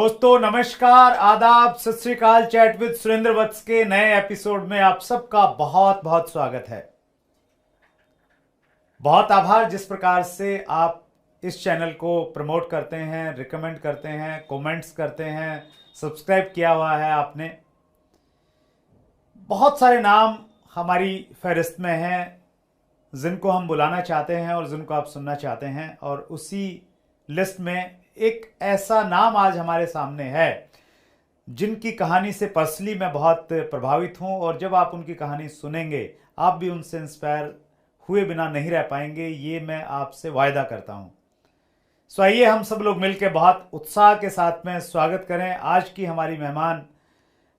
दोस्तों नमस्कार, आदाब, सत श्री अकाल। चैट विद सुरेंद्र वत्स के नए एपिसोड में आप सबका बहुत बहुत स्वागत है। बहुत आभार जिस प्रकार से आप इस चैनल को प्रमोट करते हैं, रिकमेंड करते हैं, कमेंट्स करते हैं, सब्सक्राइब किया हुआ है आपने। बहुत सारे नाम हमारी फहरिस्त में हैं जिनको हम बुलाना चाहते हैं और जिनको आप सुनना चाहते हैं, और उसी लिस्ट में एक ऐसा नाम आज हमारे सामने है जिनकी कहानी से पर्सनली मैं बहुत प्रभावित हूं, और जब आप उनकी कहानी सुनेंगे आप भी उनसे इंस्पायर हुए बिना नहीं रह पाएंगे, ये मैं आपसे वायदा करता हूं। सो आइए हम सब लोग मिलकर बहुत उत्साह के साथ में स्वागत करें। आज की हमारी मेहमान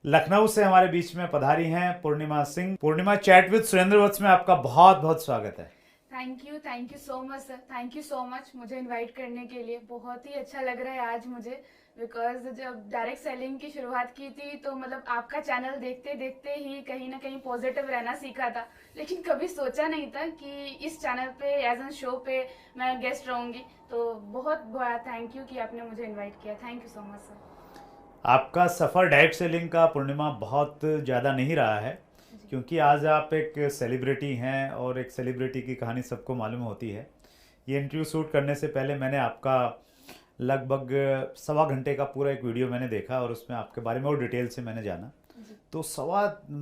लखनऊ से हमारे बीच में पधारी हैं पूर्णिमा सिंह। पूर्णिमा, चैट विद सुरेंद्र वत्स में आपका बहुत बहुत स्वागत है। Thank you so much sir, thank you so much मुझे इनवाइट करने के लिए। बहुत ही अच्छा लग रहा है आज मुझे, बिकॉज जब डायरेक्ट सेलिंग की शुरुआत की थी तो मतलब आपका चैनल देखते देखते ही कहीं ना कहीं पॉजिटिव रहना सीखा था, लेकिन कभी सोचा नहीं था कि इस चैनल पे एज एन शो पे मैं गेस्ट रहूंगी। तो बहुत बड़ा थैंक यू कि आपने मुझे इन्वाइट किया। Thank you so much sir. आपका सफ़र डायरेक्ट सेलिंग का पूर्णिमा बहुत ज़्यादा नहीं रहा है, क्योंकि आज आप एक सेलिब्रिटी हैं और एक सेलिब्रिटी की कहानी सबको मालूम होती है। ये इंटरव्यू शूट करने से पहले मैंने आपका लगभग 1.25 घंटे का पूरा एक वीडियो मैंने देखा और उसमें आपके बारे में और डिटेल से मैंने जाना। तो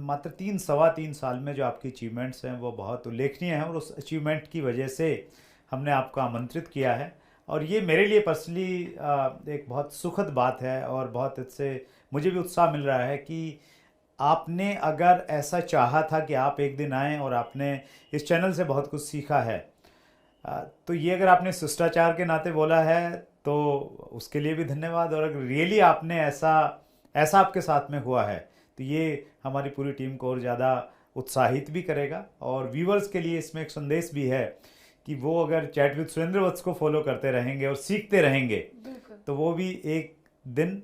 मात्र 3 साल में जो आपकी अचीवमेंट्स हैं वो बहुत उल्लेखनीय हैं, और उस अचीवमेंट की वजह से हमने आपको आमंत्रित किया है। और ये मेरे लिए पर्सनली एक बहुत सुखद बात है, और बहुत इससे मुझे भी उत्साह मिल रहा है कि आपने अगर ऐसा चाहा था कि आप एक दिन आएँ और आपने इस चैनल से बहुत कुछ सीखा है, तो ये अगर आपने शिष्टाचार के नाते बोला है तो उसके लिए भी धन्यवाद। और अगर रियली आपने ऐसा ऐसा आपके साथ में हुआ है तो ये हमारी पूरी टीम को और ज़्यादा उत्साहित भी करेगा, और व्यूवर्स के लिए इसमें एक संदेश भी है कि वो अगर चैट विद सुरेंद्र वत्स को फॉलो करते रहेंगे और सीखते रहेंगे तो वो भी एक दिन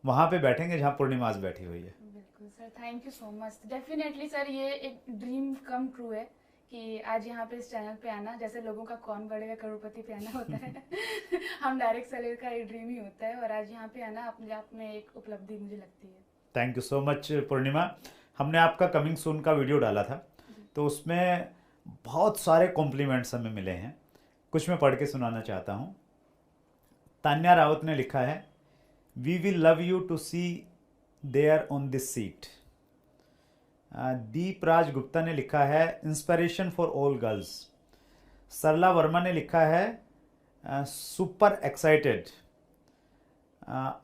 वहाँ पे बैठेंगे जहाँ पूर्णिमा आज बैठी हुई है। बिल्कुल sir, thank you so much. Definitely sir, ये एक ड्रीम कम ट्रू है कि आज यहाँ पे इस चैनल पे आना, जैसे लोगों का कौन बढ़ेगा करोड़पति पे आना होता है हम डायरेक्ट सेलर का एक ड्रीम ही होता है, और आज यहाँ पे आना अपने आप में एक उपलब्धि मुझे लगती है। थैंक यू सो मच पूर्णिमा। हमने आपका कमिंग सून का वीडियो डाला था, तो उसमें बहुत सारे कॉम्प्लीमेंट्स हमें मिले हैं। कुछ मैं पढ़ के सुनाना चाहता हूँ। तान्या रावत ने लिखा है, we will love you to see there on this seat. Deep Raj Gupta ने लिखा है, inspiration for all girls. Sarla Verma ने लिखा है, सुपर एक्साइटेड।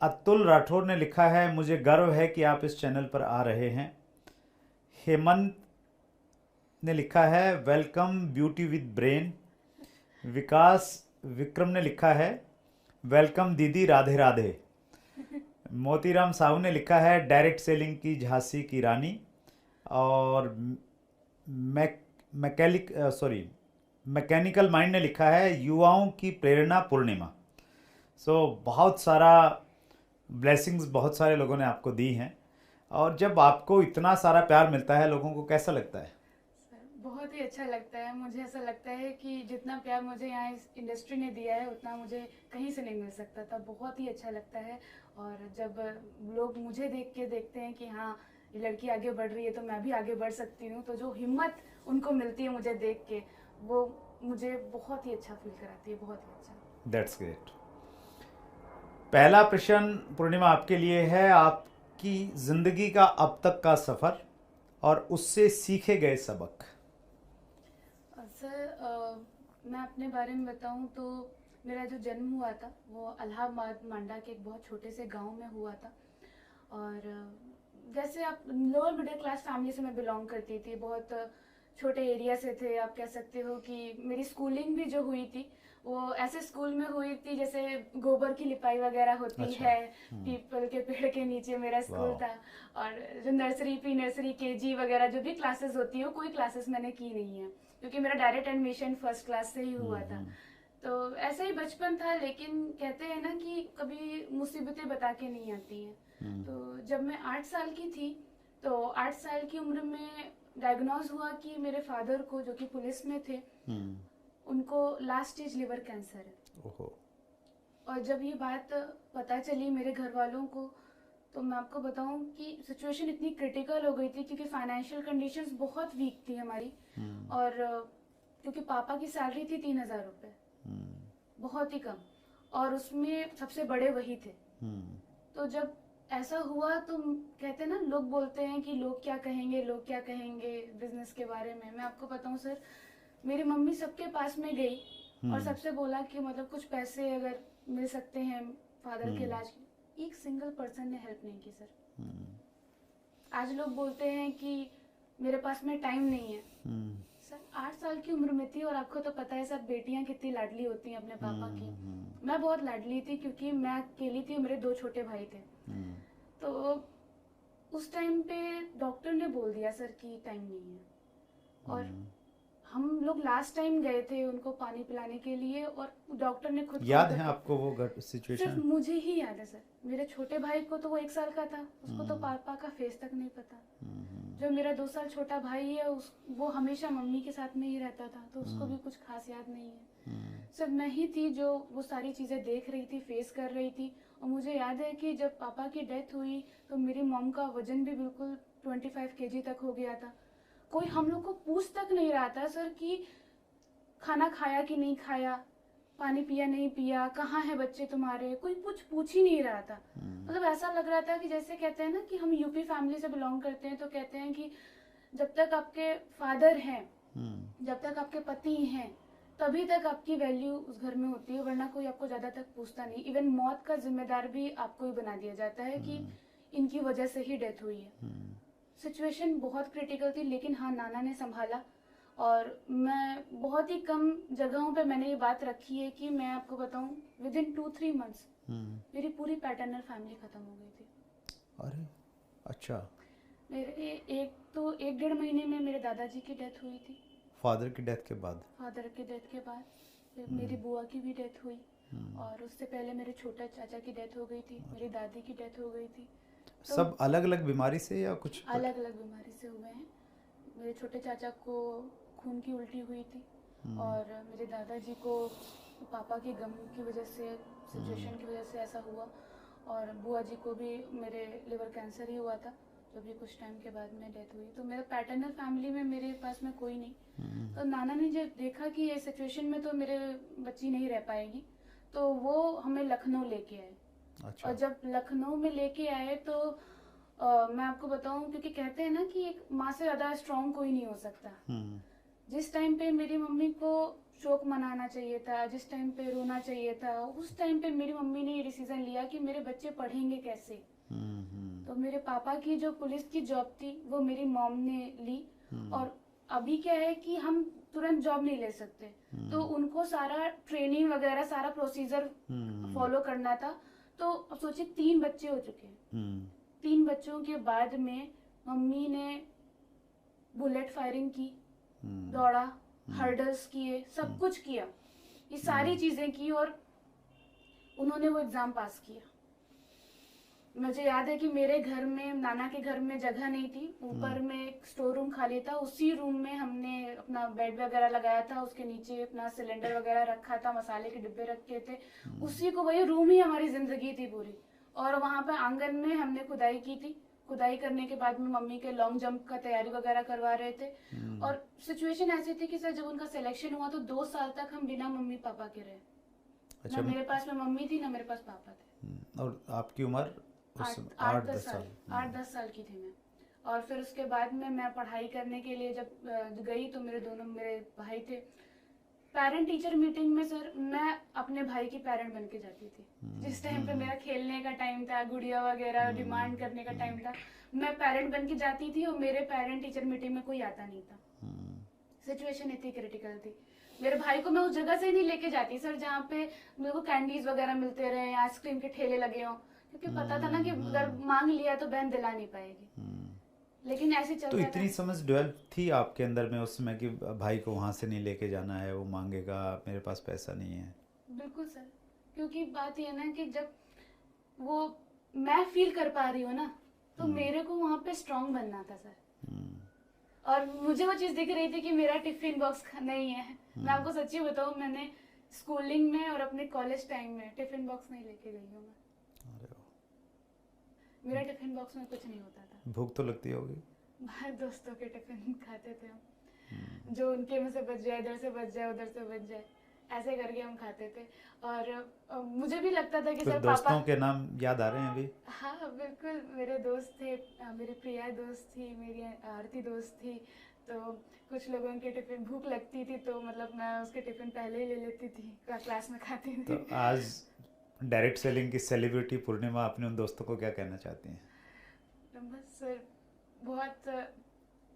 अतुल राठौर ने लिखा है, मुझे गर्व है कि आप इस चैनल पर आ रहे हैं। हेमंत ने लिखा है, वेलकम ब्यूटी विद ब्रेन। विकास विक्रम ने लिखा है, वेलकम दीदी, राधे राधे। मोतीराम साहू ने लिखा है, डायरेक्ट सेलिंग की झांसी की रानी। और मैकेनिकल माइंड ने लिखा है, युवाओं की प्रेरणा पूर्णिमा। बहुत सारा ब्लेसिंग्स बहुत सारे लोगों ने आपको दी हैं, और जब आपको इतना सारा प्यार मिलता है लोगों को कैसा लगता है? बहुत ही अच्छा लगता है। मुझे ऐसा लगता है कि जितना प्यार मुझे यहाँ इस इंडस्ट्री ने दिया है उतना मुझे कहीं से नहीं मिल सकता था। बहुत ही अच्छा लगता है, और जब लोग मुझे देख के देखते हैं कि हाँ ये लड़की आगे बढ़ रही है तो मैं भी आगे बढ़ सकती हूँ, तो जो हिम्मत उनको मिलती है मुझे देख के, वो मुझे बहुत ही अच्छा फील कराती है। बहुत ही अच्छा। That's great. पहला प्रश्न पूर्णिमा आपके लिए है, आपकी ज़िंदगी का अब तक का सफ़र और उससे सीखे गए सबक। सर, मैं अपने बारे में बताऊं तो मेरा जो जन्म हुआ था वो इलाहाबाद मांडा के एक बहुत छोटे से गांव में हुआ था। और जैसे आप लोअर मिडिल क्लास फैमिली से मैं बिलोंग करती थी, बहुत छोटे एरिया से थे। आप कह सकते हो कि मेरी स्कूलिंग भी जो हुई थी वो ऐसे स्कूल में हुई थी जैसे गोबर की लिपाई वगैरह होती अच्छा। है। पीपल के पेड़ के नीचे मेरा स्कूल था, और जो नर्सरी प्री नर्सरी केजी वगैरह जो भी क्लासेस होती है कोई क्लासेस मैंने की नहीं है, क्योंकि मेरा डायरेक्ट एडमिशन फर्स्ट क्लास से ही हुआ था। तो ऐसे ही बचपन था, लेकिन कहते हैं ना कि कभी मुसीबतें बता के नहीं आती हैं। तो जब मैं 8 साल की थी तो 8 साल की उम्र में डायग्नोज हुआ कि मेरे फादर को, जो कि पुलिस में थे, उनको लास्ट स्टेज लिवर कैंसर है। ओहो। और जब ये बात पता चली मेरे घर वालों को, तो मैं आपको बताऊं कि सिचुएशन इतनी क्रिटिकल हो गई थी क्योंकि फाइनेंशियल कंडीशंस बहुत वीक थी हमारी। और क्योंकि पापा की सैलरी थी 3,000 रुपये, बहुत ही कम, और उसमें सबसे बड़े वही थे। तो जब ऐसा हुआ तो कहते हैं ना, लोग बोलते हैं कि लोग क्या कहेंगे, लोग क्या कहेंगे बिजनेस के बारे में। मैं आपको बताऊं सर, मेरी मम्मी सबके पास में गई और सबसे बोला कि मतलब कुछ पैसे अगर मिल सकते हैं फादर के इलाज की। एक सिंगल पर्सन ने हेल्प नहीं की सर। आज लोग बोलते हैं कि मेरे पास में टाइम नहीं है। सर 8 साल की उम्र में थी, और आपको तो पता है सर बेटियां कितनी लाडली होती हैं अपने पापा की। मैं बहुत लाडली थी क्योंकि मैं अकेली थी, मेरे 2 छोटे भाई थे। तो उस टाइम पे डॉक्टर ने बोल दिया सर कि टाइम नहीं है। और हम लोग लास्ट टाइम गए थे उनको पानी पिलाने के लिए, और डॉक्टर ने खुद याद है आपको वो सिचुएशन? सिर्फ मुझे ही याद है सर। मेरे छोटे भाई को तो वो 1 साल का था, उसको तो पापा का फेस तक नहीं पता। जो मेरा 2 साल छोटा भाई है वो हमेशा मम्मी के साथ में ही रहता था, तो उसको भी कुछ खास याद नहीं है। सिर्फ मैं ही थी जो वो सारी चीजें देख रही थी, फेस कर रही थी। और मुझे याद है कि जब पापा की डेथ हुई तो मेरी मॉम का वजन भी बिल्कुल 25 kg तक हो गया था। कोई हम लोग को पूछ तक नहीं रहा था सर कि खाना खाया कि नहीं खाया, पानी पिया नहीं पिया, कहाँ है बच्चे तुम्हारे, कोई कुछ पूछ ही नहीं रहा था। मतलब ऐसा लग रहा था कि जैसे कहते हैं ना कि हम यूपी फैमिली से बिलोंग करते हैं, तो कहते हैं कि जब तक आपके फादर हैं, जब तक आपके पति हैं, तभी तक आपकी वैल्यू उस घर में होती है, वरना कोई आपको ज्यादा तक पूछता नहीं। इवन मौत का जिम्मेदार भी आपको ही बना दिया जाता है कि इनकी वजह से ही डेथ हुई है। सिचुएशन बहुत क्रिटिकल थी, लेकिन हाँ नाना ने संभाला। और मैं बहुत ही कम जगहों पे मैंने ये बात रखी है कि मैं आपको बताऊं, विद इन 2-3 मंथ्स मेरी पूरी पैटर्नल फैमिली खत्म हो गई थी। अरे अच्छा। मेरे 1-1.5 महीने में मेरे दादाजी की डेथ हुई थी। फादर की डेथ के बाद? फादर की डेथ के बाद फिर मेरी बुआ की भी डेथ हुई, और उससे पहले मेरे छोटा चाचा की डेथ हो गई थी, मेरी दादी की डेथ हो गई थी। तो सब अलग अलग बीमारी से या कुछ? अलग अलग बीमारी से हुए हैं। मेरे छोटे चाचा को खून की उल्टी हुई थी, और मेरे दादाजी को पापा के गम की वजह से, सिचुएशन की वजह से ऐसा हुआ। और बुआ जी को भी मेरे लिवर कैंसर ही हुआ था, जो भी कुछ टाइम के बाद में डेथ हुई। तो मेरे पैटर्नल फैमिली में मेरे पास में कोई नहीं। तो नाना ने जब देखा कि ये सिचुएशन में तो मेरे बच्ची नहीं रह पाएगी, तो वो हमें लखनऊ लेके आए। अच्छा। और जब लखनऊ में लेके आए तो मैं आपको बताऊं, क्योंकि कहते हैं ना कि एक माँ से ज्यादा स्ट्रांग कोई नहीं हो सकता। जिस टाइम पे मेरी मम्मी को शोक मनाना चाहिए था, जिस टाइम पे रोना चाहिए था, उस टाइम पे मेरी मम्मी ने ये डिसीजन लिया कि मेरे बच्चे पढ़ेंगे कैसे। तो मेरे पापा की जो पुलिस की जॉब थी वो मेरी मॉम ने ली। और अभी क्या है कि हम तुरंत जॉब नहीं ले सकते, तो उनको सारा ट्रेनिंग वगैरह सारा प्रोसीजर फॉलो करना था। तो अब सोचिए 3 बच्चे हो चुके हैं। 3 बच्चों के बाद में मम्मी ने बुलेट फायरिंग की, दौड़ा, हर्डल्स किए, सब कुछ किया, ये सारी चीजें की, और उन्होंने वो एग्जाम पास किया। मुझे याद है कि मेरे घर में, नाना के घर में जगह नहीं थी, ऊपर में एक स्टोर रूम खाली था, उसी रूम में हमने अपना बेड वगैरह लगाया था, उसके नीचे अपना सिलेंडर वगैरह रखा था, मसाले के डिब्बे रखे थे, उसी को, वही रूम ही हमारी जिंदगी थी पूरी। और वहां पे आंगन में हमने खुदाई की थी। खुदाई करने के बाद में मम्मी के लॉन्ग जंप का तैयारी वगैरह करवा रहे थे। और सिचुएशन ऐसी थी कि सर जब उनका सिलेक्शन हुआ तो 2 साल तक हम बिना मम्मी पापा के रहे। अच्छा। ना मेरे पास में मम्मी थी, ना मेरे पास पापा थे। और आपकी उम्र? 8-10 साल की थी मैं। और फिर उसके बाद में मैं पढ़ाई करने के लिए जब गई तो मेरे भाई थे। पेरेंट टीचर मीटिंग में सर मैं अपने भाई की पेरेंट बन के जाती थी। जिस टाइम पे मेरा खेलने का टाइम था, गुड़िया वगैरह डिमांड करने का टाइम था, मैं पेरेंट बन के जाती थी, और मेरे पेरेंट टीचर मीटिंग में कोई आता नहीं था। सिचुएशन इतनी क्रिटिकल थी। मेरे भाई को मैं उस जगह से नहीं लेके जाती सर जहाँ पे मेरे को कैंडीज वगैरह मिलते रहे, आइसक्रीम के ठेले लगे हों, क्योंकि पता था ना कि अगर मांग लिया तो बहन दिला नहीं पाएगी। लेकिन ऐसे चल तो रहा इतनी था। समझ डेवलप थी आपके अंदर में उस समय कि भाई को वहां से नहीं लेके जाना है, वो मांगेगा, मेरे पास पैसा नहीं है? बिल्कुल सर, क्योंकि बात ये ना कि जब वो मैं फील कर पा रही हूँ ना, तो मेरे को वहाँ पे स्ट्रांग बनना था सर। और मुझे वो चीज दिख रही थी कि मेरा टिफिन बॉक्स नहीं है। मैं आपको सच्ची बताऊँ, मैंने स्कूलिंग में और अपने कॉलेज टाइम में टिफिन बॉक्स नहीं लेके गई हूँ मैं। अरे वाह, मेरा टिफिन बॉक्स में कुछ नहीं होता था। भूख तो लगती होगी। बाहर दोस्तों के टिफिन खाते थे हम, जो उनके में से बच जाए, इधर से बच जाए, उधर से बच जाए, ऐसे करके हम खाते थे। और मुझे भी लगता था कि कुछ सर दोस्तों पापा, के नाम याद आ रहे हैं अभी? हाँ बिल्कुल, मेरे दोस्त थे, मेरी प्रिया दोस्त थी, मेरी आरती दोस्त थी। तो कुछ लोगों के टिफिन भूख लगती थी तो मतलब मैं उसके टिफिन पहले ही ले लेती थी, क्लास में खाती थी। तो आज डायरेक्ट सेलिंग की सेलिब्रिटी पूर्णिमा अपने उन दोस्तों को क्या कहना चाहती हैं? बस सर, बहुत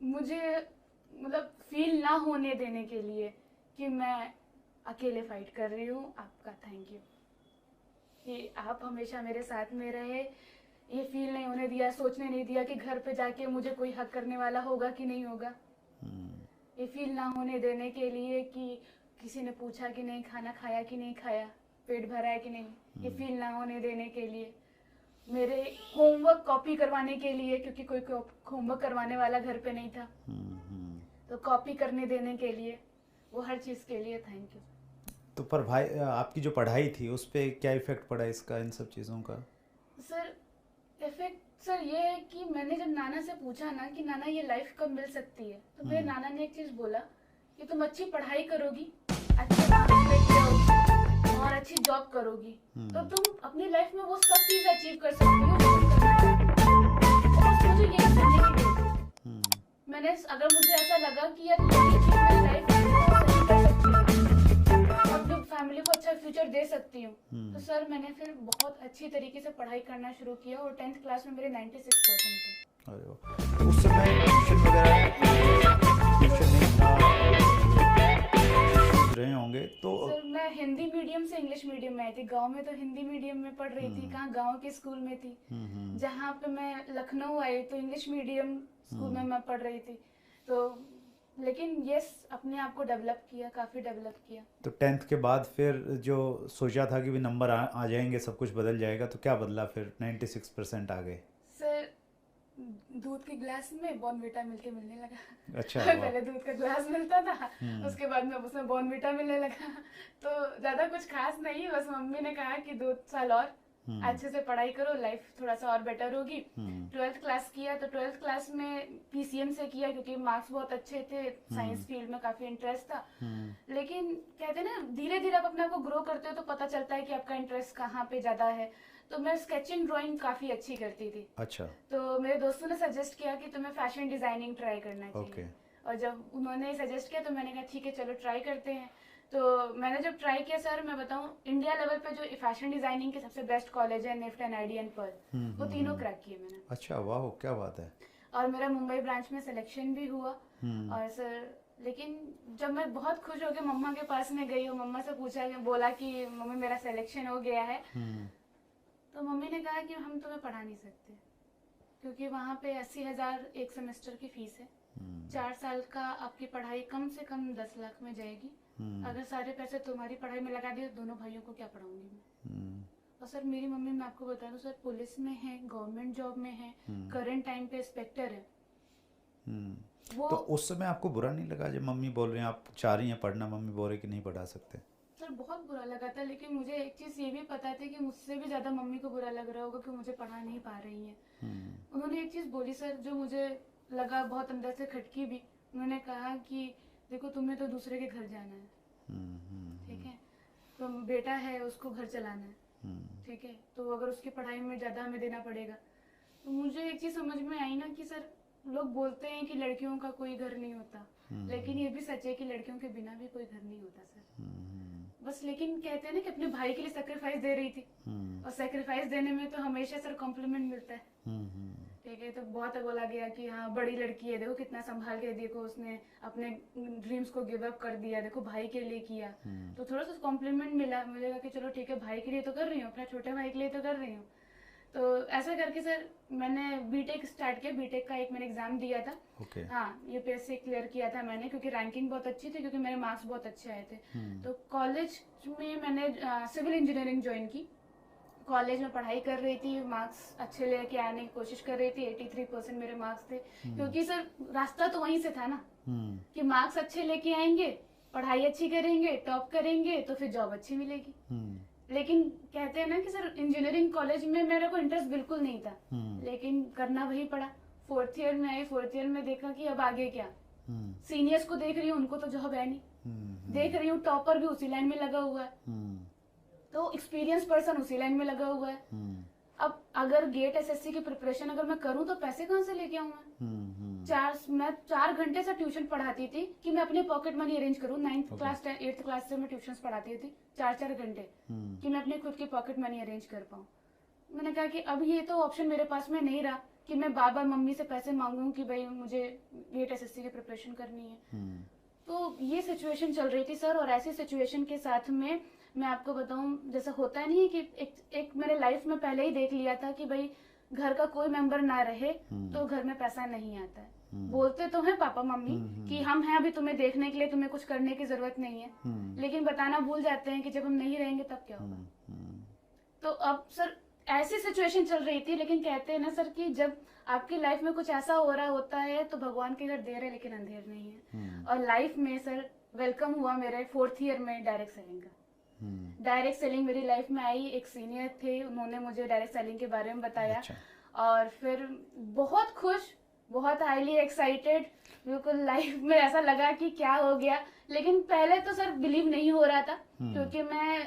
मुझे मतलब फील ना होने देने के लिए कि मैं अकेले फाइट कर रही हूँ, आपका थैंक यू कि आप हमेशा मेरे साथ में रहे। ये फील नहीं होने दिया, सोचने नहीं दिया कि घर पे जाके मुझे कोई हक करने वाला होगा कि नहीं होगा। ये फील ना होने देने के लिए कि किसी ने पूछा कि नहीं खाना खाया कि नहीं खाया, पेट भरा है कि नहीं, ये फील ना होने देने के लिए, मेरे होमवर्क कॉपी करवाने के लिए, क्योंकि कोई होमवर्क करवाने वाला घर पे नहीं था, तो कॉपी करने देने के लिए, वो हर चीज़ के लिए थैंक यू। तो पर भाई आपकी जो पढ़ाई थी उस पर क्या इफेक्ट पड़ा इसका, इन सब चीज़ों का? सर इफेक्ट सर ये है कि मैंने जब नाना से पूछा ना कि नाना ये लाइफ कब मिल सकती है, तो मेरे नाना ने एक चीज़ बोला कि तुम अच्छी पढ़ाई करोगी, अच्छे मार्क्स लेके आओगी और अच्छी जॉब करोगी, तो तुम अपनी लाइफ में वो सब चीज़ अचीव कर सकती हो जो तुम करना चाहती हो। और बस मुझे यही करने की थी। मैंने अगर मुझे ऐसा लगा कि यार ये चीज़ मेरी लाइफ में सही कर सकती है, अपनी फैमिली को अच्छा फ्यूचर दे सकती हूँ, तो सर मैंने फिर बहुत अच्छी तरीके से पढ़ाई करना शुरू किया और 10th क्लास में मेरे 96% थे। अरे वाह, तो उस समय ट्यूशन वगैरह ट्यूशन नहीं था, रहे होंगे तो? सर मैं हिंदी मीडियम से इंग्लिश मीडियम में आई थी। गांव में तो हिंदी मीडियम में पढ़ रही थी, कहाँ गांव के स्कूल में थी। जहाँ पे मैं लखनऊ आई तो इंग्लिश मीडियम स्कूल में मैं पढ़ रही थी। तो लेकिन यस, अपने आप को डेवलप किया, काफ़ी डेवलप किया। तो 10th के बाद फिर जो सोचा था कि भी नंबर आ जाएंगे, सब कुछ बदल जाएगा, तो क्या बदला फिर 96% आ गए? सर दूध के ग्लास में बॉर्नविटा मिलके मिलने लगा। अच्छा, पहले दूध का ग्लास मिलता था, उसके बाद में उसमें बॉर्नविटा मिलने लगा। तो ज़्यादा कुछ खास नहीं, बस मम्मी ने कहा कि 2 साल और अच्छे से पढ़ाई करो, लाइफ थोड़ा सा और बेटर होगी। 12th क्लास किया तो 12th क्लास में PCM से किया क्योंकि मार्क्स बहुत अच्छे थे, साइंस फील्ड में काफ़ी इंटरेस्ट था। लेकिन कहते हैं ना, धीरे धीरे आप अपने आप को ग्रो करते हो तो पता चलता है कि आपका इंटरेस्ट कहाँ पे ज़्यादा है। तो मैं स्केचिंग ड्राइंग काफ़ी अच्छी करती थी। अच्छा। तो मेरे दोस्तों ने सजेस्ट किया कि तुम्हें फैशन डिज़ाइनिंग ट्राई करना चाहिए। और जब उन्होंने सजेस्ट किया तो मैंने कहा ठीक है चलो ट्राई करते हैं। तो मैंने जब ट्राई किया सर, मैं बताऊं, इंडिया लेवल पे जो फैशन डिजाइनिंग के सबसे बेस्ट कॉलेज है, निफ्ट, NID एंड पर्ल, वो तीनों क्रैक किए मैंने। अच्छा, वाह, क्या बात है। और मेरा मुंबई ब्रांच में सिलेक्शन भी हुआ। और सर लेकिन जब मैं बहुत खुश हो गई, मम्मा के पास में गई और मम्मा से पूछा, बोला कि मम्मी मेरा सिलेक्शन हो गया है, तो मम्मी ने कहा कि हम तुम्हें पढ़ा नहीं सकते क्योंकि वहाँ पे 80,000 एक सेमेस्टर की फीस है। 4 साल का आपकी पढ़ाई कम से कम 10 लाख में जाएगी। अगर सारे पैसे तुम्हारी पढ़ाई में लगा दिए, दोनों भाइयों को क्या पढ़ाऊंगी मैं। और सर मेरी मम्मी, मैं आपको बता दूं सर, पुलिस में है, गवर्नमेंट जॉब में है, करंट टाइम पे इंस्पेक्टर है। वो तो उस समय आपको बुरा नहीं लगा जब मम्मी बोल रहे हैं आप चाह रही हैं पढ़ना, मम्मी बोल रहे कि नहीं पढ़ा सकते? सर बहुत बुरा लगा था, लेकिन मुझे एक चीज़ ये भी पता थी कि मुझसे भी ज़्यादा मम्मी को बुरा लग रहा होगा कि मुझे पढ़ा नहीं पा रही हैं। उन्होंने एक चीज़ बोली सर जो मुझे लगा, बहुत अंदर से खटकी भी। उन्होंने कहा कि देखो तुम्हें तो दूसरे के घर जाना है, ठीक है, तो बेटा है उसको घर चलाना है, ठीक है, तो अगर उसकी पढ़ाई में ज़्यादा हमें देना पड़ेगा। तो मुझे एक चीज़ समझ में आई ना कि सर लोग बोलते हैं कि लड़कियों का कोई घर नहीं होता, लेकिन ये भी सच है कि लड़कियों के बिना भी कोई घर नहीं होता सर। बस लेकिन कहते हैं ना कि अपने भाई के लिए सेक्रीफाइस दे रही थी, और सेक्रीफाइस देने में तो हमेशा सर कॉम्प्लीमेंट मिलता है, ठीक है। तो बहुत बोला गया कि हाँ बड़ी लड़की है, देखो कितना संभाल के, देखो उसने अपने ड्रीम्स को गिव अप कर दिया, देखो भाई के लिए किया। तो थोड़ा सा कॉम्प्लीमेंट मिलेगा कि चलो ठीक है, भाई के लिए तो कर रही हूँ, अपने छोटे भाई के लिए तो कर रही हूँ। तो ऐसा करके सर मैंने बीटेक स्टार्ट किया। बीटेक का एक मैंने एग्जाम दिया था। हाँ, UPSC क्लियर किया था मैंने, क्योंकि रैंकिंग बहुत अच्छी थी, क्योंकि मेरे मार्क्स बहुत अच्छे आए थे। तो कॉलेज में मैंने सिविल इंजीनियरिंग ज्वाइन की। कॉलेज में पढ़ाई कर रही थी, मार्क्स अच्छे लेके आने की कोशिश कर रही थी, 83% मेरे मार्क्स थे। क्योंकि सर रास्ता तो वहीं से था ना, कि मार्क्स अच्छे लेके आएंगे, पढ़ाई अच्छी करेंगे, टॉप करेंगे तो फिर जॉब अच्छी मिलेगी। लेकिन कहते हैं ना कि सर इंजीनियरिंग कॉलेज में मेरे को इंटरेस्ट बिल्कुल नहीं था, लेकिन करना वही पड़ा। 4th ईयर में आई, 4th ईयर में देखा कि अब आगे क्या। सीनियर्स को देख रही हूँ, उनको तो जॉब है नहीं। देख रही हूँ टॉपर भी उसी लाइन में लगा हुआ है, तो एक्सपीरियंस पर्सन उसी लाइन में लगा हुआ है। अब अगर गेट एसएससी की प्रिपरेशन अगर मैं करूँ तो पैसे कहाँ से लेके आऊँ मैं 4 घंटे से ट्यूशन पढ़ाती थी कि मैं अपने पॉकेट मनी अरेंज करूँ। 9th क्लास 8th क्लास से मैं ट्यूशन पढ़ाती थी 4 घंटे कि मैं अपने खुद की पॉकेट मनी अरेंज कर पाऊँ। मैंने कहा कि अब ये तो ऑप्शन मेरे पास में नहीं रहा कि मैं बार बार मम्मी से पैसे मांगूं कि भाई मुझे गेट एसएससी की प्रिपरेशन करनी है। तो ये सिचुएशन चल रही थी सर, और ऐसी सिचुएशन के साथ में मैं आपको बताऊं, जैसा होता नहीं है कि एक मैंने लाइफ में पहले ही देख लिया था कि भाई घर का कोई मेंबर ना रहे तो घर में पैसा नहीं आता है। बोलते तो हैं पापा मम्मी कि हम हैं अभी तुम्हें देखने के लिए, तुम्हें कुछ करने की जरूरत नहीं है, लेकिन बताना भूल जाते हैं कि जब हम नहीं रहेंगे तब क्या होगा। तो अब सर ऐसी सिचुएशन चल रही थी, लेकिन कहते हैं ना सर कि जब आपकी लाइफ में कुछ ऐसा हो रहा होता है तो भगवान के घर देर है लेकिन अंधेर नहीं है। और लाइफ में सर वेलकम हुआ मेरे 4th ईयर में डायरेक्ट सेलिंग का। डायरेक्ट सेलिंग मेरी लाइफ में आई। एक सीनियर थे, उन्होंने मुझे डायरेक्ट सेलिंग के बारे में बताया। अच्छा। और फिर बहुत खुश, बहुत हाईली एक्साइटेड, बिल्कुल लाइफ में ऐसा लगा कि क्या हो गया। लेकिन पहले तो सर बिलीव नहीं हो रहा था, क्योंकि मैं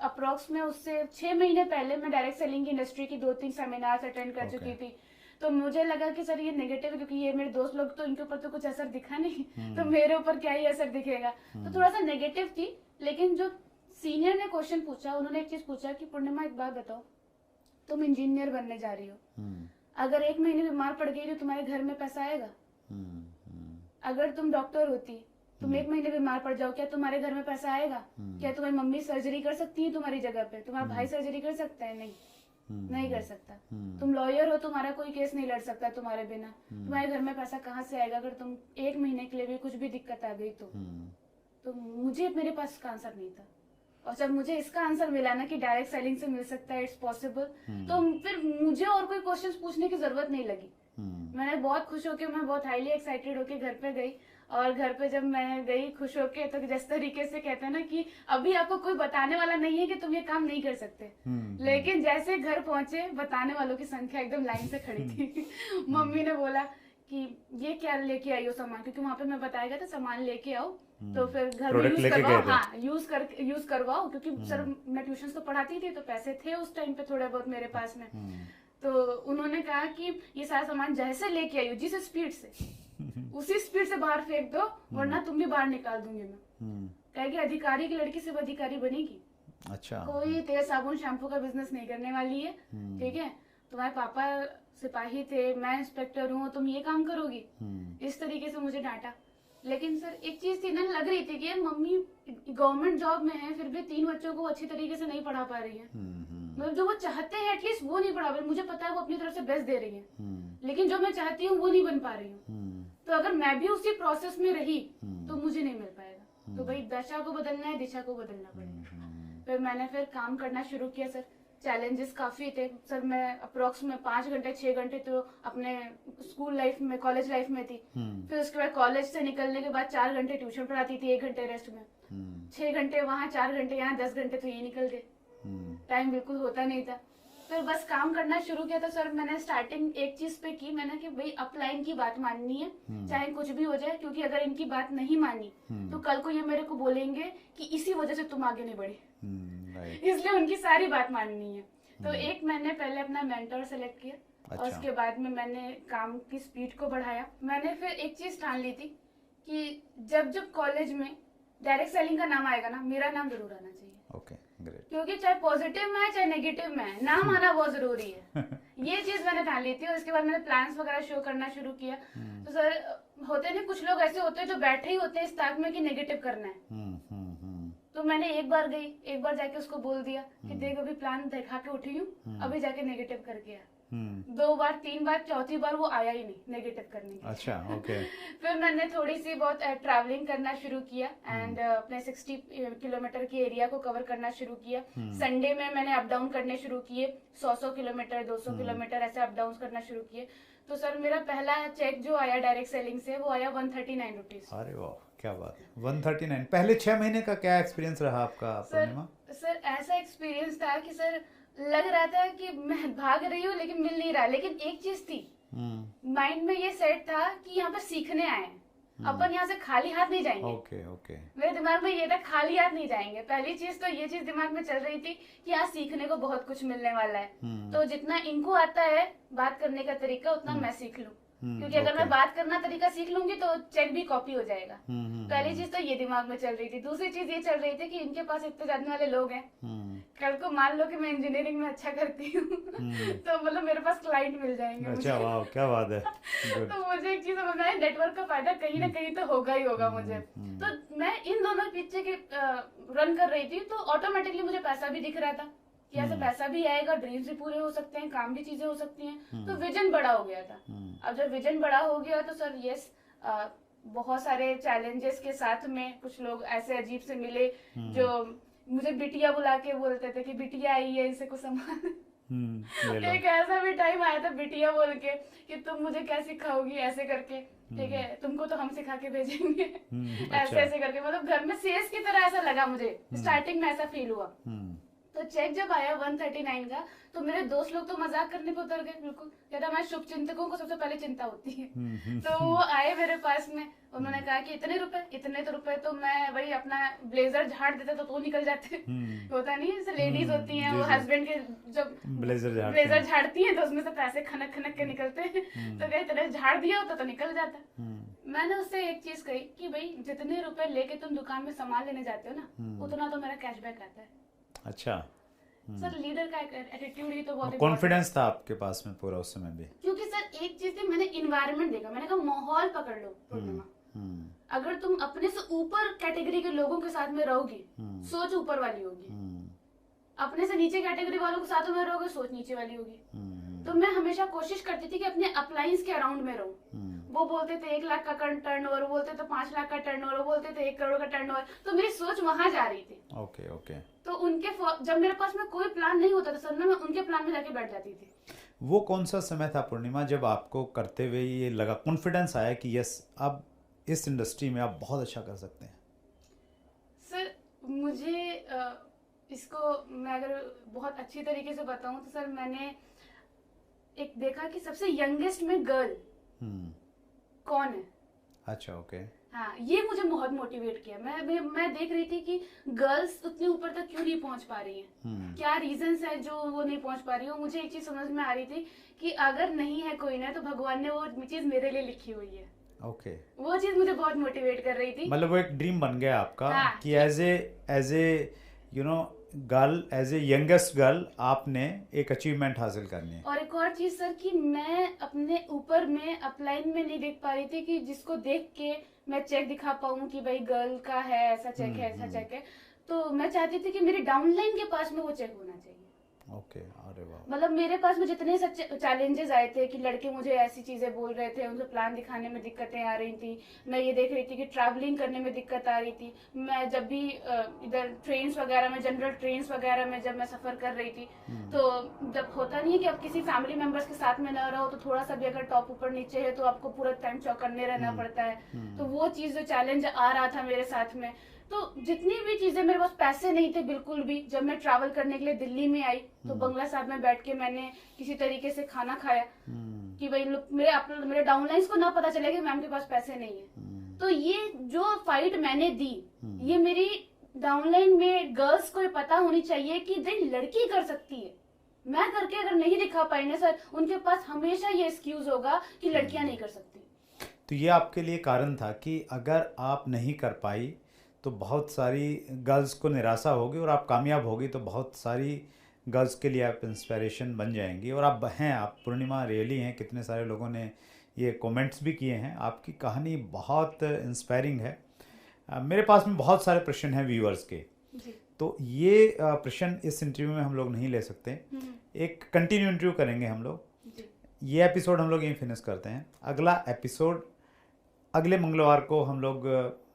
अप्रोक्स में उससे 6 महीने पहले मैं डायरेक्ट सेलिंग की इंडस्ट्री की 2-3 सेमिनार्स अटेंड कर चुकी थी। तो मुझे लगा कि सर ये नेगेटिव है, क्योंकि ये मेरे दोस्त लोग तो इनके ऊपर तो कुछ असर दिखा नहीं, तो मेरे ऊपर क्या ही असर दिखेगा। तो थोड़ा सा नेगेटिव थी। लेकिन जो सीनियर ने क्वेश्चन पूछा, उन्होंने एक चीज पूछा कि पूर्णिमा एक बात बताओ, तुम इंजीनियर बनने जा रही हो, अगर 1 महीने बीमार पड़ गई तो तुम्हारे घर में पैसा आएगा? अगर तुम डॉक्टर होती, तुम 1 महीने बीमार पड़ जाओ, क्या तुम्हारे घर में पैसा आएगा? क्या तुम्हारी मम्मी सर्जरी कर सकती है तुम्हारी जगह पे? तुम्हारा भाई सर्जरी कर सकता है? नहीं कर सकता। तुम लॉयर हो, तुम्हारा कोई केस नहीं लड़ सकता तुम्हारे बिना। तुम्हारे घर में पैसा कहाँ से आएगा अगर तुम 1 महीने के लिए भी कुछ भी दिक्कत आ गई तो मुझे मेरे पास इसका आंसर नहीं था। और जब मुझे इसका आंसर मिला ना कि डायरेक्ट सेलिंग से मिल सकता है, इट्स पॉसिबल, तो फिर मुझे और कोई क्वेश्चंस पूछने की जरूरत नहीं लगी। मैंने बहुत खुश होके, मैं बहुत हाईली एक्साइटेड होके घर पे गई। और घर पे जब मैं गई खुश होके, तो जिस तरीके से कहते हैं ना कि अभी आपको कोई बताने वाला नहीं है कि तुम ये काम नहीं कर सकते, लेकिन जैसे घर पहुंचे बताने वालों की संख्या एकदम लाइन से खड़ी थी। मम्मी ने बोला कि ये क्या लेके आई हो सामान, क्योंकि वहां पे मैं बताया गया था सामान लेके आओ तो फिर घर में यूज करवाओ। हाँ, यूज करवाओ, क्योंकि सर मैं ट्यूशन तो पढ़ाती थी तो पैसे थे उस टाइम पे थोड़े बहुत मेरे पास में। तो उन्होंने कहा कि ये सारा सामान जैसे लेके आई हो, जिस स्पीड से उसी स्पीड से बाहर फेंक दो, वरना तुम भी बाहर निकाल दूंगी मैं। कहेगी अधिकारी की लड़की सिर्फ अधिकारी बनेगी। अच्छा। कोई तेल साबुन शैम्पू का बिजनेस नहीं करने वाली है, ठीक है? तुम्हारे पापा सिपाही थे, मैं इंस्पेक्टर हूँ, तुम ये काम करोगी? इस तरीके से मुझे डांटा। लेकिन सर एक चीज थी ना, लग रही थी कि मम्मी गवर्नमेंट जॉब में है, फिर भी 3 बच्चों को अच्छी तरीके से नहीं पढ़ा पा रही है। मतलब जो वो चाहते हैं एटलीस्ट वो नहीं पढ़ा पा रही। मुझे पता है वो अपनी तरफ से बेस्ट दे रही है, लेकिन जो मैं चाहती हूँ वो नहीं बन पा रही हूँ। तो अगर मैं भी उसी प्रोसेस में रही तो मुझे नहीं मिल पाएगा। तो भाई दशा को बदलना है, दिशा को बदलना पड़ेगा। फिर मैंने काम करना शुरू किया सर। चैलेंजेस काफी थे सर। मैं अप्रोक्स में 5 घंटे 6 घंटे तो अपने स्कूल लाइफ में, कॉलेज लाइफ में थी। फिर उसके बाद कॉलेज से निकलने के बाद 4 घंटे ट्यूशन पढ़ाती थी, 1 घंटे रेस्ट में। 6 घंटे वहाँ, 4 घंटे यहाँ, 10 घंटे तो ये निकल गए। टाइम बिल्कुल होता नहीं था। फिर बस काम करना शुरू किया। तो सर मैंने स्टार्टिंग एक चीज पे की, मैंने कि भाई अपलाइन की बात माननी है, चाहे कुछ भी हो जाए, क्योंकि अगर इनकी बात नहीं मानी तो कल को ये मेरे को बोलेंगे कि इसी वजह से तुम आगे नहीं बढ़े। इसलिए उनकी सारी बात माननी है। तो एक मैंने पहले अपना मेंटर सेलेक्ट किया। अच्छा। और उसके बाद में मैंने काम की स्पीड को बढ़ाया। मैंने फिर एक चीज ठान ली थी कि जब कॉलेज में डायरेक्ट सेलिंग का नाम आएगा ना, मेरा नाम जरूर आना चाहिए। Okay, great. क्योंकि चाहे पॉजिटिव में है चाहे नेगेटिव में है, नाम आना बहुत जरूरी है। ये चीज मैंने ठान ली थी। और इसके बाद मैंने प्लान्स वगैरह शो करना शुरू किया। तो सर होते ना कुछ लोग ऐसे होते हैं जो बैठे ही होते हैं इस ताक में कि नेगेटिव करना है। तो मैंने एक बार जाके उसको बोल दिया कि देख अभी प्लान दिखा के उठी हूँ, अभी जाके नेगेटिव करके आ। 2 बार 3 बार, चौथी बार वो आया ही नहीं नेगेटिव करने के। अच्छा, ओके। फिर मैंने थोड़ी सी बहुत ट्रैवलिंग करना शुरू किया एंड अपने 60 किलोमीटर के एरिया को कवर करना शुरू किया। संडे में मैंने अप डाउन करने शुरू किए, 100 किलोमीटर 200 किलोमीटर ऐसे अप डाउन करना शुरू किए। तो सर मेरा पहला चेक जो आया डायरेक्ट सेलिंग से वो आया 139 रुपीज। अरे वाह, क्या बात है। 139। पहले 6 महीने का क्या एक्सपीरियंस रहा आपका पूर्णिमा? सर ऐसा एक्सपीरियंस था कि सर लग रहा था कि मैं भाग रही हूँ लेकिन मिल नहीं रहा, लेकिन एक चीज थी माइंड में ये सेट था कि यहाँ पर सीखने आए हैं, अपन यहाँ से खाली हाथ नहीं जाएंगे। Okay okay. मेरे दिमाग में ये था खाली हाथ नहीं जाएंगे। पहली चीज तो ये चीज दिमाग में चल रही थी कि यहाँ सीखने को बहुत कुछ मिलने वाला है, तो जितना इनको आता है बात करने का तरीका उतना मैं सीख लूं, क्योंकि अगर मैं बात करना तरीका सीख लूंगी तो चेक भी कॉपी हो जाएगा। पहली चीज तो ये दिमाग में चल रही थी। दूसरी चीज ये चल रही थी कि इनके पास इतने जानने वाले लोग हैं, कल को मान लो कि मैं इंजीनियरिंग में अच्छा करती हूँ तो मतलब मेरे पास क्लाइंट मिल जाएंगे। अच्छा, वाह क्या बात है। तो मुझे एक चीज समझ में आई, नेटवर्क का फायदा कहीं ना कहीं तो होगा ही होगा मुझे। तो मैं इन दोनों पीछे के रन कर रही थी, तो ऑटोमेटिकली मुझे पैसा भी दिख रहा था कि ऐसे पैसा भी आएगा, ड्रीम्स भी पूरे हो सकते हैं, काम भी चीजें हो सकती हैं, तो विजन बड़ा हो गया था। अब जब विजन बड़ा हो गया तो सर यस, बहुत सारे चैलेंजेस के साथ में कुछ लोग ऐसे अजीब से मिले जो मुझे बिटिया बुला के बोलते थे कि बिटिया आई है, इसे कुछ सामान एक ऐसा भी टाइम आया था बिटिया बोल के कि तुम मुझे क्या सिखाओगी ऐसे करके, ठीक है तुमको तो हम सिखा के भेजेंगे ऐसे ऐसे करके, मतलब घर में सेल्स की तरह ऐसा लगा मुझे। स्टार्टिंग में ऐसा फील हुआ। तो चेक जब आया 139 का तो मेरे दोस्त लोग तो मजाक करने पे उतर गए, बिल्कुल कहता हमारे शुभ चिंतकों को सबसे पहले चिंता होती है। तो वो आए मेरे पास में, उन्होंने कहा कि इतने तो रुपए तो मैं वही अपना ब्लेजर झाड़ देता तो निकल जाते। होता नहीं, जैसे लेडीज होती हैं वो हस्बैंड के जब ब्लेजर झाड़ती हैं तो उसमें से पैसे खनक खनक के निकलते हैं, तो कहीं इतने झाड़ दिया होता तो निकल जाता। मैंने उससे एक चीज कही कि भाई जितने रुपए लेके तुम दुकान में सामान लेने जाते हो ना उतना तो मेरा कैशबैक आता है। अच्छा। सर लीडर का एटीट्यूड ही तो बहुत कॉन्फिडेंस था आपके पास में पूरा उस समय भी, क्योंकि सर एक चीज थी, मैंने इन्वायरमेंट देखा, मैंने कहा माहौल पकड़ लो पूर्णिमा। अगर तुम अपने से ऊपर कैटेगरी के लोगों के साथ में रहोगी सोच ऊपर वाली होगी, अपने से नीचे कैटेगरी वालों के साथ में रहोगे सोच नीचे वाली होगी। तो मैं हमेशा कोशिश करती थी कि अपने अपलाइंस के अराउंड में रहूं। वो बोलते थे 1 लाख का टर्नओवर, बोलते थे 5 लाख का टर्नओवर, बोलते थे 1 करोड़ का टर्नओवर, तो मेरी सोच वहां जा रही थी। Okay okay. तो उनके जब मेरे पास में कोई प्लान नहीं होता था सर, मैं उनके प्लान में जाके बैठ जाती थी। वो कौन सा समय था पूर्णिमा जब आपको करते हुए ये लगा, कॉन्फिडेंस आया कि यस अब इस इंडस्ट्री में आप बहुत अच्छा कर सकते हैं? सर मुझे इसको मैं अगर बहुत अच्छी तरीके से बताऊं तो सर मैंने एक देखा कि सबसे यंगेस्ट में गर्ल कौन है। अच्छा ओके। हाँ, ये मुझे बहुत मोटिवेट किया। मैं देख रही थी कि गर्ल्स उतने ऊपर तक क्यों नहीं पहुंच पा रही हैं, क्या रीजंस है जो वो नहीं पहुंच पा रही है। मुझे एक चीज समझ में आ रही थी कि अगर नहीं है कोई ना तो भगवान ने वो चीज मेरे लिए लिखी हुई है। ओके। वो चीज मुझे बहुत मोटिवेट कर रही थी। मतलब वो एक ड्रीम बन गया आपका। हाँ, कि as a you know girl, as a youngest girl आपने एक अचीवमेंट हासिल करनी है। और एक और चीज सर कि मैं अपने ऊपर में अपलाइन में नहीं देख पा रही थी कि जिसको देख के मैं चेक दिखा पाऊं कि भाई गर्ल का है, ऐसा चेक है, ऐसा चेक है। तो मैं चाहती थी कि मेरी डाउनलाइन के पास में वो चेक होना चाहिए। ओके। अरे वाह। मतलब मेरे पास में जितने चैलेंजेस आए थे कि लड़के मुझे ऐसी चीजें बोल रहे थे, उनसे प्लान दिखाने में दिक्कतें आ रही थी, मैं ये देख रही थी कि ट्रैवलिंग करने में दिक्कत आ रही थी। मैं जब भी इधर ट्रेन्स वगैरह में, जनरल ट्रेन्स वगैरह में जब मैं सफर कर रही थी तो जब होता नहीं है कि आप किसी फैमिली मेंबर्स के साथ में न रहो तो थोड़ा सा भी अगर टॉप ऊपर नीचे है तो आपको पूरा टाइम चौकन्ने रहना पड़ता है। तो वो चीज जो चैलेंज आ रहा था मेरे साथ में, तो जितनी भी चीजें, मेरे पास पैसे नहीं थे बिल्कुल भी। जब मैं ट्रैवल करने के लिए दिल्ली में आई तो बंगला साहब में बैठ के मैंने किसी तरीके से खाना खाया कि भाई मेरे डाउनलाइंस को ना पता चले कि मैम के पास पैसे नहीं है। तो ये जो फाइट मैंने दी, ये मेरी डाउनलाइन में गर्ल्स को पता होनी चाहिए कि लड़की कर सकती है। मैं करके अगर नहीं दिखा पाई ना सर, उनके पास हमेशा ये एक्सक्यूज होगा कि लड़कियां नहीं कर सकती। तो ये आपके लिए कारण था कि अगर आप नहीं कर पाई तो बहुत सारी गर्ल्स को निराशा होगी, और आप कामयाब होगी तो बहुत सारी गर्ल्स के लिए आप इंस्पिरेशन बन जाएंगी। और आप हैं, आप पूर्णिमा रियली हैं। कितने सारे लोगों ने ये कमेंट्स भी किए हैं। आपकी कहानी बहुत इंस्पायरिंग है। मेरे पास में बहुत सारे प्रश्न हैं व्यूअर्स के, तो ये प्रश्न इस इंटरव्यू में हम लोग नहीं ले सकते। एक कंटिन्यू इंटरव्यू करेंगे हम लोग। ये एपिसोड हम लोग यहीं फिनिश करते हैं। अगला एपिसोड अगले मंगलवार को हम लोग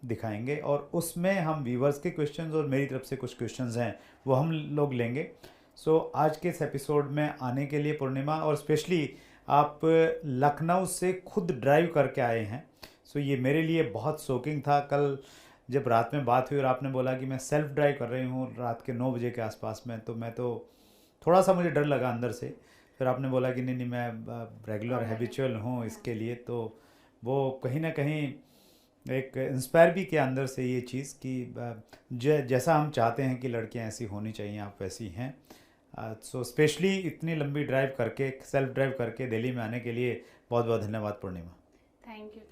दिखाएंगे, और उसमें हम व्यूवर्स के क्वेश्चंस और मेरी तरफ से कुछ क्वेश्चंस हैं वो हम लोग लेंगे। सो आज के इस एपिसोड में आने के लिए पूर्णिमा, और स्पेशली आप लखनऊ से खुद ड्राइव करके आए हैं। सो ये मेरे लिए बहुत शॉकिंग था। कल जब रात में बात हुई और आपने बोला कि मैं सेल्फ ड्राइव कर रही हूँ रात के 9 बजे के आसपास में, तो मैं तो थोड़ा सा मुझे डर लगा अंदर से। फिर आपने बोला कि नहीं नहीं मैं रेगुलर हैबिचुअल हूँ इसके लिए, तो वो कहीं ना कहीं एक इंस्पायर भी किया अंदर से ये चीज़ कि जैसा हम चाहते हैं कि लड़कियां ऐसी होनी चाहिए, आप वैसी हैं। सो स्पेशली इतनी लंबी ड्राइव करके, सेल्फ ड्राइव करके दिल्ली में आने के लिए बहुत बहुत धन्यवाद Purnima.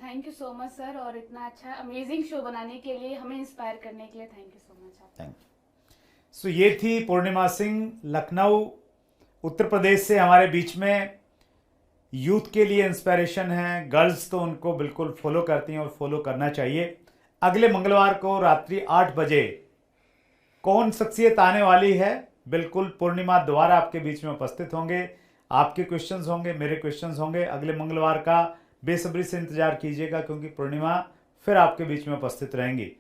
Thank you so much sir, और इतना अच्छा अमेजिंग शो बनाने के लिए, हमें इंस्पायर करने के लिए thank you so much. Thank you. So ये थी पूर्णिमा सिंह, लखनऊ उत्तर प्रदेश से हमारे बीच में। यूथ के लिए इंस्पिरेशन है, गर्ल्स तो उनको बिल्कुल फॉलो करती हैं और फॉलो करना चाहिए। अगले मंगलवार को रात्रि 8 बजे कौन शख्सियत आने वाली है, बिल्कुल पूर्णिमा दोबारा आपके बीच में उपस्थित होंगे। आपके क्वेश्चंस होंगे, मेरे क्वेश्चंस होंगे। अगले मंगलवार का बेसब्री से इंतजार कीजिएगा, क्योंकि पूर्णिमा फिर आपके बीच में उपस्थित रहेंगी।